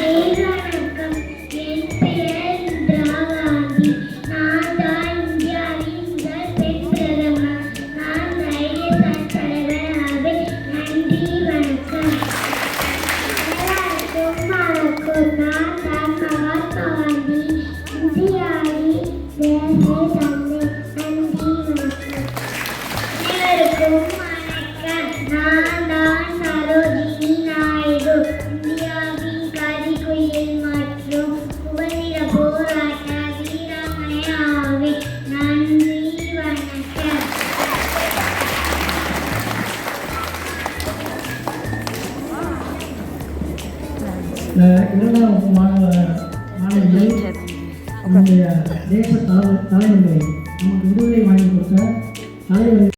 வணக்கம். என் பெயர் இந்திரா காந்தி. நான் தான் இந்தியாவின் முதல் பெண் பிரதமர். நான் தைரியசாலி தலைவர் ஆவேன். நன்றி, வணக்கம். எல்லாருக்கும் வணக்கம். நான் தான் மகாத்மா காந்தி, இந்தியாவின் தேசிய தந்தை. நன்றி, வணக்கம். அனைவருக்கும் வணக்கம். நான் தான் சரோஜினி நாயுடு, இந்தியாவின் கரிக்குயில் மற்றும் சுதந்திர போராட்ட வீராங்கனை ஆவேன். நன்றி, வணக்கம். இரண்டாம் வகுப்பு மாணவியை நம்முடைய தேச தலைவர்களை நமக்கு விடுதலை வாங்கி கொடுத்த தலைவர்